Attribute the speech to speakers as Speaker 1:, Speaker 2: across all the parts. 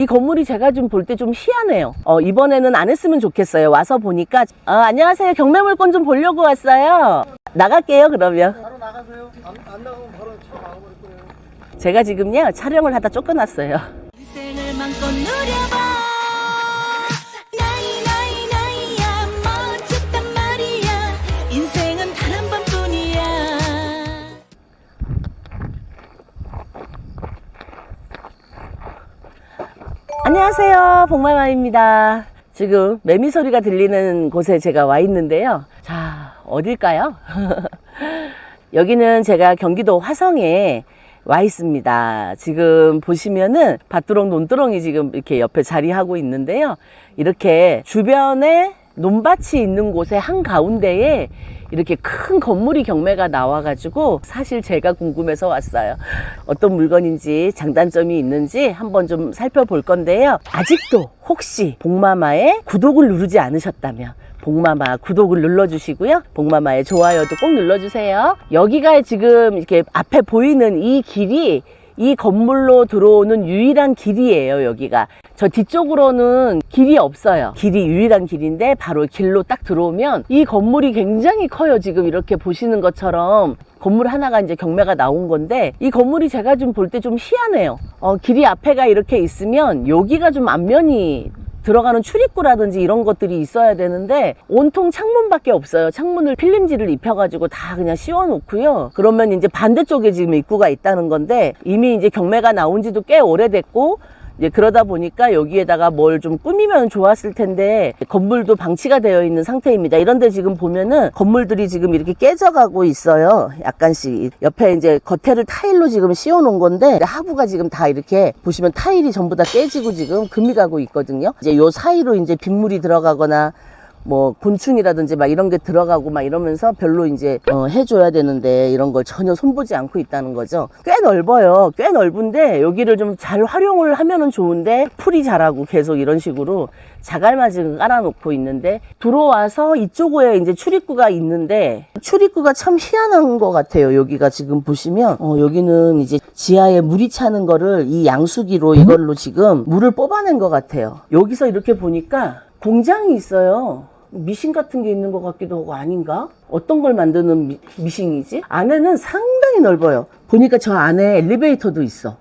Speaker 1: 이 건물이 제가 좀 볼 때 좀 희한해요. 이번에는 안 했으면 좋겠어요. 와서 보니까 안녕하세요. 경매물건 좀 보려고 왔어요. 나갈게요 그러면.
Speaker 2: 바로 나가세요. 안 나가면 바로 차 나가버릴 거예요.
Speaker 1: 제가 지금요 촬영을 하다 쫓겨났어요.
Speaker 3: 인생을 맘껏 누려봐. 나이야 멋졌단 말이야. 인생은 단 한 번뿐이야.
Speaker 1: 안녕하세요, 복마마입니다. 지금 매미 소리가 들리는 곳에 제가 와 있는데요. 자, 어딜까요? 여기는 제가 경기도 화성에 와 있습니다. 지금 보시면은 밭두렁 논두렁이 지금 이렇게 옆에 자리하고 있는데요. 이렇게 주변에 논밭이 있는 곳의 한가운데에 이렇게 큰 건물이 경매가 나와가지고 사실 제가 궁금해서 왔어요. 어떤 물건인지 장단점이 있는지 한번 좀 살펴볼 건데요. 아직도 혹시 복마마의 구독을 누르지 않으셨다면 복마마 구독을 눌러주시고요. 복마마의 좋아요도 꼭 눌러주세요. 여기가 지금 이렇게 앞에 보이는 이 길이 이 건물로 들어오는 유일한 길이에요. 여기가 저 뒤쪽으로는 길이 없어요. 길이 유일한 길인데 바로 길로 딱 들어오면 이 건물이 굉장히 커요. 지금 이렇게 보시는 것처럼 건물 하나가 이제 경매가 나온 건데 이 건물이 제가 좀 볼 때 좀 희한해요. 길이 앞에가 이렇게 있으면 여기가 좀 앞면이 들어가는 출입구라든지 이런 것들이 있어야 되는데 온통 창문밖에 없어요. 창문을 필름지를 입혀가지고 다 그냥 씌워놓고요. 그러면 이제 반대쪽에 지금 입구가 있다는 건데 이미 이제 경매가 나온 지도 꽤 오래됐고 이제 그러다 보니까 여기에다가 뭘 좀 꾸미면 좋았을 텐데 건물도 방치가 되어 있는 상태입니다. 이런데 지금 보면은 건물들이 지금 이렇게 깨져가고 있어요. 약간씩 옆에 이제 겉에를 타일로 지금 씌워 놓은 건데 하부가 지금 다 이렇게 보시면 타일이 전부 다 깨지고 지금 금이 가고 있거든요. 이제 요 사이로 이제 빗물이 들어가거나 뭐 곤충이라든지 막 이런 게 들어가고 막 이러면서 별로 이제 해줘야 되는데 이런 걸 전혀 손보지 않고 있다는 거죠. 꽤 넓어요. 꽤 넓은데 여기를 좀 잘 활용을 하면은 좋은데 풀이 자라고 계속 이런 식으로 자갈맞이 깔아놓고 있는데 들어와서 이쪽에 이제 출입구가 있는데 출입구가 참 희한한 것 같아요. 여기가 지금 보시면 여기는 이제 지하에 물이 차는 거를 이 양수기로 이걸로 지금 물을 뽑아낸 것 같아요. 여기서 이렇게 보니까 공장이 있어요. 미싱 같은 게 있는 것 같기도 하고 아닌가? 어떤 걸 만드는 미싱이지? 안에는 상당히 넓어요. 보니까 저 안에 엘리베이터도 있어.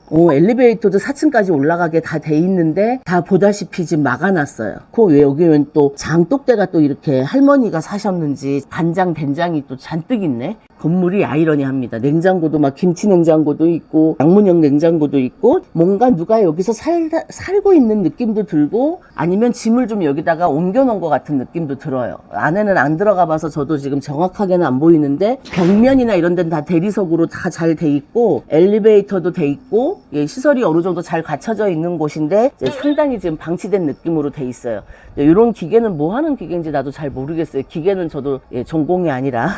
Speaker 1: 엘리베이터도 4층까지 올라가게 다 돼 있는데 다 보다시피 지금 막아놨어요. 왜 여기는 또 장독대가 또 이렇게 할머니가 사셨는지 간장 된장이 또 잔뜩 있네. 건물이 아이러니합니다. 냉장고도 막 김치 냉장고도 있고 양문형 냉장고도 있고 뭔가 누가 여기서 살고 있는 느낌도 들고 아니면 짐을 좀 여기다가 옮겨 놓은 것 같은 느낌도 들어요. 안에는 안 들어가 봐서 저도 지금 정확하게는 안 보이는데 벽면이나 이런 데는 다 대리석으로 다 잘 돼 있고 엘리베이터도 돼 있고 시설이 어느 정도 잘 갖춰져 있는 곳인데 상당히 지금 방치된 느낌으로 돼 있어요. 이런 기계는 뭐 하는 기계인지 나도 잘 모르겠어요. 기계는 저도 전공이 아니라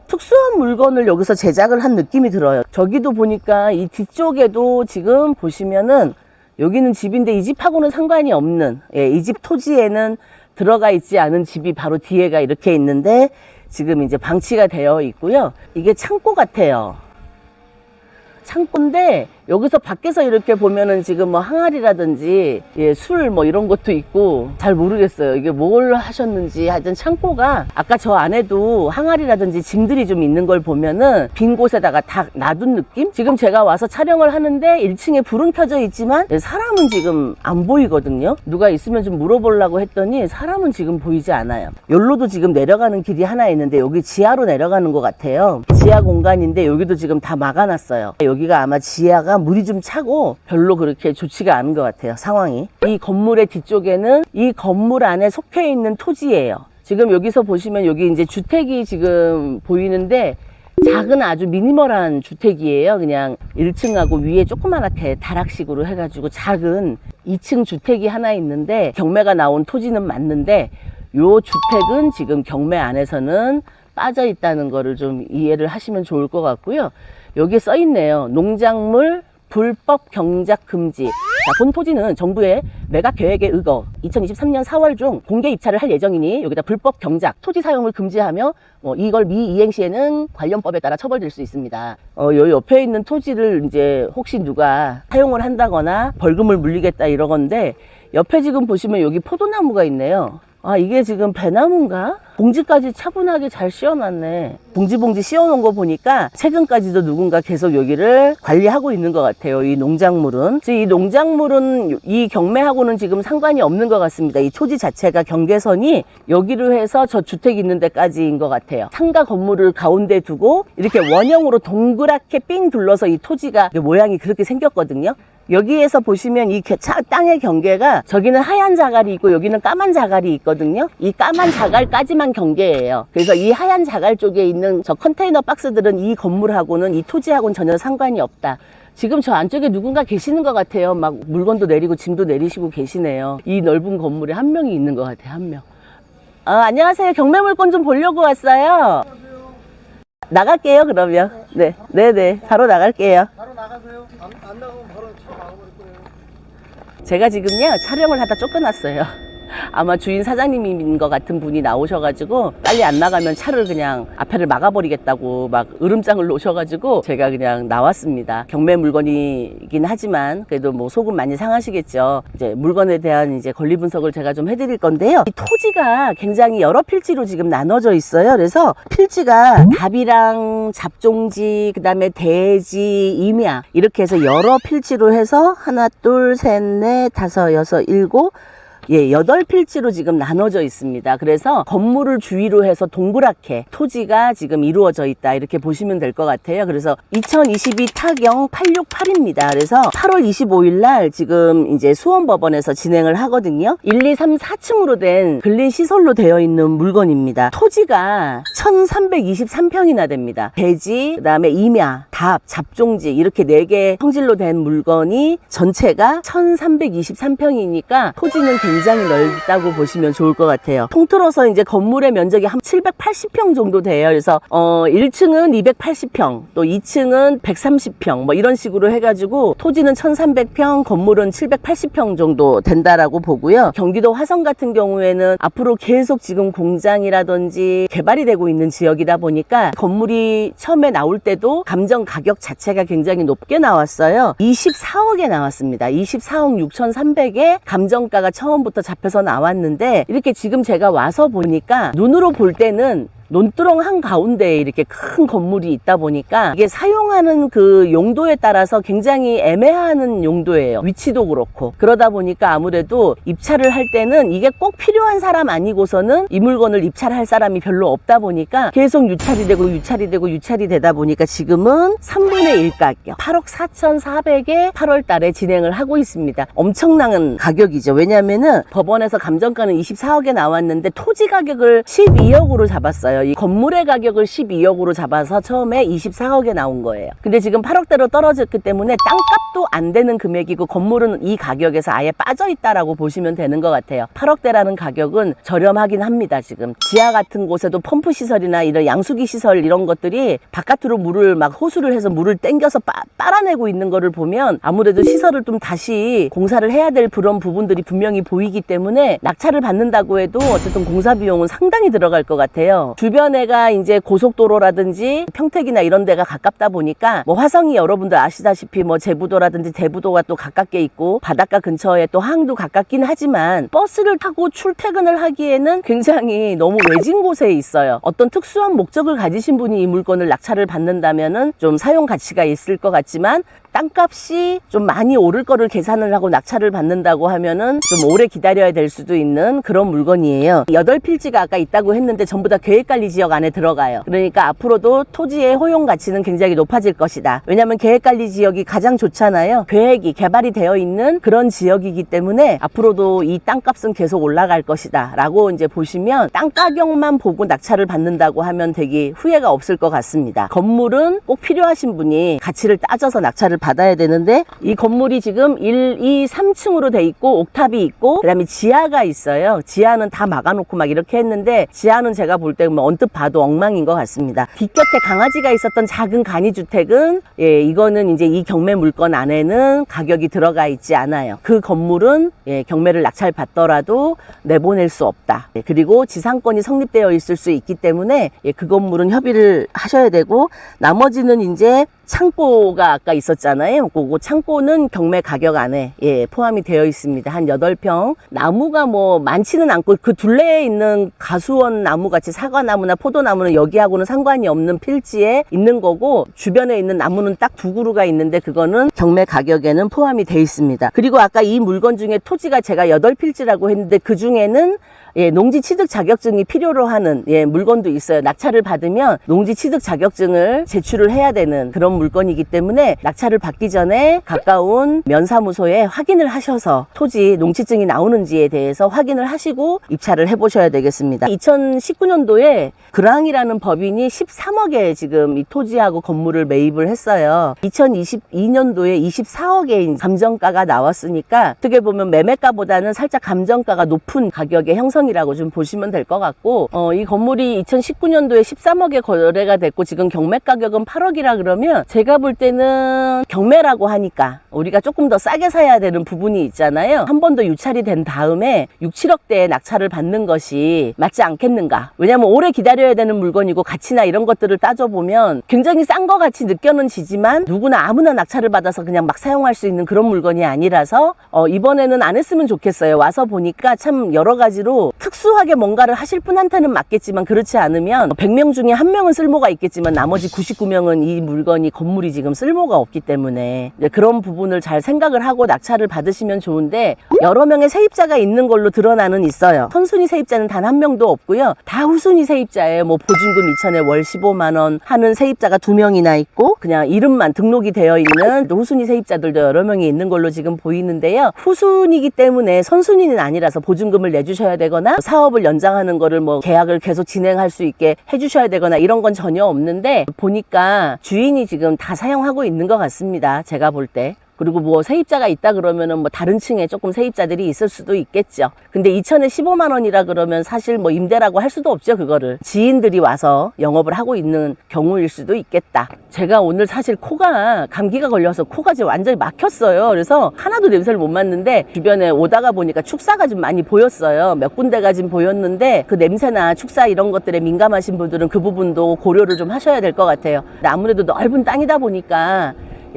Speaker 1: 특수한 물건을 여기서 제작을 한 느낌이 들어요. 저기도 보니까 이 뒤쪽에도 지금 보시면은 여기는 집인데 이 집하고는 상관이 없는 이 집 토지에는 들어가 있지 않은 집이 바로 뒤에가 이렇게 있는데 지금 이제 방치가 되어 있고요. 이게 창고 같아요. 창고인데 여기서 밖에서 이렇게 보면은 지금 뭐 항아리라든지 술 뭐 이런 것도 있고 잘 모르겠어요. 이게 뭘 하셨는지 하여튼 창고가 아까 저 안에도 항아리라든지 짐들이 좀 있는 걸 보면은 빈 곳에다가 다 놔둔 느낌? 지금 제가 와서 촬영을 하는데 1층에 불은 켜져 있지만 사람은 지금 안 보이거든요. 누가 있으면 좀 물어보려고 했더니 사람은 지금 보이지 않아요. 여기로도 지금 내려가는 길이 하나 있는데 여기 지하로 내려가는 것 같아요. 지하 공간인데 여기도 지금 다 막아놨어요. 여기가 아마 지하가 물이 좀 차고 별로 그렇게 좋지가 않은 것 같아요. 상황이. 이 건물의 뒤쪽에는 이 건물 안에 속해 있는 토지예요. 지금 여기서 보시면 여기 이제 주택이 지금 보이는데 작은 아주 미니멀한 주택이에요. 그냥 1층하고 위에 조그맣게 다락식으로 해가지고 작은 2층 주택이 하나 있는데 경매가 나온 토지는 맞는데 요 주택은 지금 경매 안에서는 빠져 있다는 거를 좀 이해를 하시면 좋을 것 같고요. 여기에 써 있네요. 농작물 불법 경작 금지. 자, 본 토지는 정부의 매각 계획에 의거 2023년 4월 중 공개 입찰을 할 예정이니 여기다 불법 경작, 토지 사용을 금지하며 이걸 미이행 시에는 관련법에 따라 처벌될 수 있습니다. 요 옆에 있는 토지를 이제 혹시 누가 사용을 한다거나 벌금을 물리겠다 이러건데 옆에 지금 보시면 여기 포도나무가 있네요. 아, 이게 지금 배나무인가? 봉지까지 차분하게 잘 씌워놨네. 봉지 씌워놓은 거 보니까 최근까지도 누군가 계속 여기를 관리하고 있는 것 같아요. 이 농작물은. 이 농작물은 이 경매하고는 지금 상관이 없는 것 같습니다. 이 토지 자체가 경계선이 여기로 해서 저 주택 있는 데까지인 것 같아요. 상가 건물을 가운데 두고 이렇게 원형으로 동그랗게 삥 둘러서 이 토지가 모양이 그렇게 생겼거든요. 여기에서 보시면 이 땅의 경계가 저기는 하얀 자갈이 있고 여기는 까만 자갈이 있거든요. 이 까만 자갈까지만 경계예요. 그래서 이 하얀 자갈 쪽에 있는 저 컨테이너 박스들은 이 건물하고는 이 토지하고는 전혀 상관이 없다. 지금 저 안쪽에 누군가 계시는 것 같아요. 막 물건도 내리고 짐도 내리시고 계시네요. 이 넓은 건물에 한 명이 있는 것 같아요. 한 명. 안녕하세요. 경매 물건 좀 보려고 왔어요. 나갈게요, 그러면. 네네. 바로 나갈게요.
Speaker 2: 바로 나가세요. 안 나가면 바로 차 막아버릴 거예요.
Speaker 1: 제가 지금요, 촬영을 하다 쫓겨났어요. 아마 주인 사장님인 것 같은 분이 나오셔가지고 빨리 안 나가면 차를 그냥 앞에를 막아버리겠다고 막 으름장을 놓으셔가지고 제가 그냥 나왔습니다. 경매 물건이긴 하지만 그래도 뭐 속은 많이 상하시겠죠. 이제 물건에 대한 이제 권리 분석을 제가 좀 해드릴 건데요. 이 토지가 굉장히 여러 필지로 지금 나눠져 있어요. 그래서 필지가 답이랑 잡종지, 그 다음에 대지, 임야 이렇게 해서 여러 필지로 해서 하나, 둘, 셋, 넷, 다섯, 여섯, 일곱 8필지로 지금 나눠져 있습니다. 그래서 건물을 주위로 해서 동그랗게 토지가 지금 이루어져 있다. 이렇게 보시면 될 것 같아요. 그래서 2022 타경 868입니다. 그래서 8월 25일 날 지금 이제 수원법원에서 진행을 하거든요. 1, 2, 3, 4층으로 된 근린시설로 되어 있는 물건입니다. 토지가 1323평이나 됩니다. 대지, 그 다음에 임야, 답, 잡종지 이렇게 4개 성질로 된 물건이 전체가 1323평이니까 토지는 굉장히 넓다고 보시면 좋을 것 같아요. 통틀어서 이제 건물의 면적이 한 780평 정도 돼요. 그래서 1층은 280평, 또 2층은 130평 뭐 이런 식으로 해가지고 토지는 1300평, 건물은 780평 정도 된다라고 보고요. 경기도 화성 같은 경우에는 앞으로 계속 지금 공장이라든지 개발이 되고 있는 지역이다 보니까 건물이 처음에 나올 때도 감정 가격 자체가 굉장히 높게 나왔어요. 24억에 나왔습니다. 24억 6,300에 감정가가 처음부터 잡혀서 나왔는데 이렇게 지금 제가 와서 보니까 눈으로 볼 때는 논두렁 한가운데에 이렇게 큰 건물이 있다 보니까 이게 사용하는 그 용도에 따라서 굉장히 애매한 용도예요. 위치도 그렇고. 그러다 보니까 아무래도 입찰을 할 때는 이게 꼭 필요한 사람 아니고서는 이 물건을 입찰할 사람이 별로 없다 보니까 계속 유찰이 되다 보니까 지금은 3분의 1 가격 8억 4,400에 8월 달에 진행을 하고 있습니다. 엄청난 가격이죠. 왜냐면은 법원에서 감정가는 24억에 나왔는데 토지 가격을 12억으로 잡았어요. 이 건물의 가격을 12억으로 잡아서 처음에 24억에 나온 거예요. 근데 지금 8억대로 떨어졌기 때문에 땅값도 안 되는 금액이고 건물은 이 가격에서 아예 빠져 있다라고 보시면 되는 것 같아요. 8억대라는 가격은 저렴하긴 합니다. 지금 지하 같은 곳에도 펌프 시설이나 이런 양수기 시설 이런 것들이 바깥으로 물을 막 호수를 해서 물을 땡겨서 빨아내고 있는 거를 보면 아무래도 시설을 좀 다시 공사를 해야 될 그런 부분들이 분명히 보이기 때문에 낙찰을 받는다고 해도 어쨌든 공사 비용은 상당히 들어갈 것 같아요. 주변에가 이제 고속도로라든지 평택이나 이런 데가 가깝다 보니까 뭐 화성이 여러분들 아시다시피 뭐 제부도라든지 대부도가 또 가깝게 있고 바닷가 근처에 또 항도 가깝긴 하지만 버스를 타고 출퇴근을 하기에는 굉장히 너무 외진 곳에 있어요. 어떤 특수한 목적을 가지신 분이 이 물건을 낙찰을 받는다면은 좀 사용 가치가 있을 것 같지만 땅값이 좀 많이 오를 거를 계산을 하고 낙찰을 받는다고 하면은 좀 오래 기다려야 될 수도 있는 그런 물건이에요. 8필지가 아까 있다고 했는데 전부 다 계획관리 지역 안에 들어가요. 그러니까 앞으로도 토지의 호용 가치는 굉장히 높아질 것이다. 왜냐하면 계획관리 지역이 가장 좋잖아요. 계획이 개발이 되어 있는 그런 지역이기 때문에 앞으로도 이 땅값은 계속 올라갈 것이다 라고 이제 보시면 땅 가격만 보고 낙찰을 받는다고 하면 되게 후회가 없을 것 같습니다. 건물은 꼭 필요하신 분이 가치를 따져서 낙찰을 받아야 되는데 이 건물이 지금 1, 2, 3층으로 돼 있고 옥탑이 있고 그 다음에 지하가 있어요. 지하는 다 막아놓고 막 이렇게 했는데 지하는 제가 볼 때 뭐 언뜻 봐도 엉망인 것 같습니다. 뒷곁에 강아지가 있었던 작은 간이주택은 예, 이거는 이제 이 경매 물건 안에는 가격이 들어가 있지 않아요. 그 건물은 예, 경매를 낙찰받더라도 내보낼 수 없다. 예, 그리고 지상권이 성립되어 있을 수 있기 때문에 예, 그 건물은 협의를 하셔야 되고, 나머지는 이제 창고가 아까 있었잖아요. 그거 창고는 경매 가격 안에 예, 포함이 되어 있습니다. 한 8평. 나무가 뭐 많지는 않고 그 둘레에 있는 가수원 나무 같이 사과나무나 포도나무는 여기하고는 상관이 없는 필지에 있는 거고, 주변에 있는 나무는 딱 2그루가 있는데 그거는 경매 가격에는 포함이 되어 있습니다. 그리고 아까 이 물건 중에 토지가 제가 8필지라고 했는데 그 중에는 예, 농지 취득 자격증이 필요로 하는 예, 물건도 있어요. 낙찰을 받으면 농지 취득 자격증을 제출을 해야 되는 그런 물건이기 때문에 낙찰을 받기 전에 가까운 면사무소에 확인을 하셔서 토지 농취증이 나오는지에 대해서 확인을 하시고 입찰을 해보셔야 되겠습니다. 2019년도에 그랑이라는 법인이 13억에 지금 이 토지하고 건물을 매입을 했어요. 2022년도에 24억의 감정가가 나왔으니까 어떻게 보면 매매가보다는 살짝 감정가가 높은 가격의 형성이라고 좀 보시면 될 것 같고, 이 건물이 2019년도에 13억에 거래가 됐고 지금 경매 가격은 8억이라 그러면 제가 볼 때는 경매라고 하니까 우리가 조금 더 싸게 사야 되는 부분이 있잖아요. 한 번 더 유찰이 된 다음에 6, 7억대의 낙찰을 받는 것이 맞지 않겠는가. 왜냐하면 오래 기다려야 되는 물건이고 가치나 이런 것들을 따져보면 굉장히 싼 것 같이 느껴는 지지만 누구나 아무나 낙찰을 받아서 그냥 막 사용할 수 있는 그런 물건이 아니라서 이번에는 안 했으면 좋겠어요. 와서 보니까 참 여러 가지로 특수하게 뭔가를 하실 분한테는 맞겠지만 그렇지 않으면 100명 중에 1명은 쓸모가 있겠지만 나머지 99명은 이 물건이 건물이 지금 쓸모가 없기 때문에 그런 부분을 잘 생각을 하고 낙찰을 받으시면 좋은데, 여러 명의 세입자가 있는 걸로 드러나는 있어요. 선순위 세입자는 단 1명도 없고요. 다 후순위 세입자예요. 뭐 보증금 2천에 월 15만 원 하는 세입자가 2명이나 있고 그냥 이름만 등록이 되어 있는 후순위 세입자들도 여러 명이 있는 걸로 지금 보이는데요. 후순위이기 때문에 선순위는 아니라서 보증금을 내주셔야 되거나 사업을 연장하는 거를 뭐 계약을 계속 진행할 수 있게 해주셔야 되거나 이런 건 전혀 없는데, 보니까 주인이 지금 다 사용하고 있는 것 같습니다. 제가 볼 때. 그리고 뭐 세입자가 있다 그러면은 뭐 다른 층에 조금 세입자들이 있을 수도 있겠죠. 근데 2천에 15만 원이라 그러면 사실 뭐 임대라고 할 수도 없죠. 그거를 지인들이 와서 영업을 하고 있는 경우일 수도 있겠다. 제가 오늘 사실 코가 감기가 걸려서 코가 지금 완전히 막혔어요. 그래서 하나도 냄새를 못 맡는데 주변에 오다가 보니까 축사가 좀 많이 보였어요. 몇 군데가 지금 보였는데 그 냄새나 축사 이런 것들에 민감하신 분들은 그 부분도 고려를 좀 하셔야 될 것 같아요. 근데 아무래도 넓은 땅이다 보니까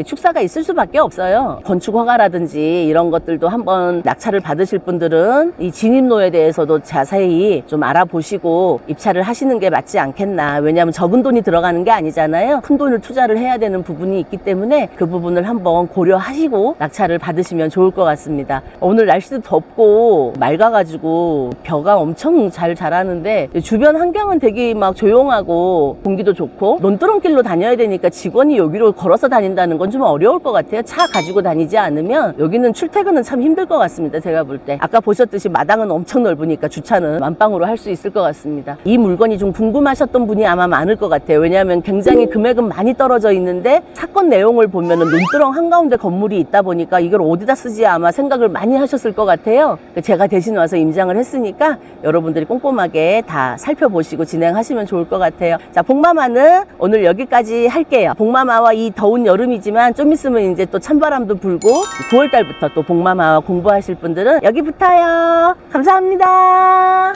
Speaker 1: 축사가 있을 수밖에 없어요. 건축 허가라든지 이런 것들도 한번 낙찰을 받으실 분들은 이 진입로에 대해서도 자세히 좀 알아보시고 입찰을 하시는 게 맞지 않겠나. 왜냐하면 적은 돈이 들어가는 게 아니잖아요. 큰 돈을 투자를 해야 되는 부분이 있기 때문에 그 부분을 한번 고려하시고 낙찰을 받으시면 좋을 것 같습니다. 오늘 날씨도 덥고 맑아가지고 벼가 엄청 잘 자라는데 주변 환경은 되게 막 조용하고 공기도 좋고 논두렁길로 다녀야 되니까 직원이 여기로 걸어서 다닌다는 건 좀 어려울 것 같아요. 차 가지고 다니지 않으면 여기는 출퇴근은 참 힘들 것 같습니다. 제가 볼 때. 아까 보셨듯이 마당은 엄청 넓으니까 주차는 만방으로 할 수 있을 것 같습니다. 이 물건이 좀 궁금하셨던 분이 아마 많을 것 같아요. 왜냐하면 굉장히 금액은 많이 떨어져 있는데 사건 내용을 보면은 논두렁 한가운데 건물이 있다 보니까 이걸 어디다 쓰지 아마 생각을 많이 하셨을 것 같아요. 제가 대신 와서 임장을 했으니까 여러분들이 꼼꼼하게 다 살펴보시고 진행하시면 좋을 것 같아요. 자, 복마마는 오늘 여기까지 할게요. 복마마와 이 더운 여름이지만 좀 있으면 이제 또 찬바람도 불고 9월달부터 또 복마마와 공부하실 분들은 여기부터요. 감사합니다.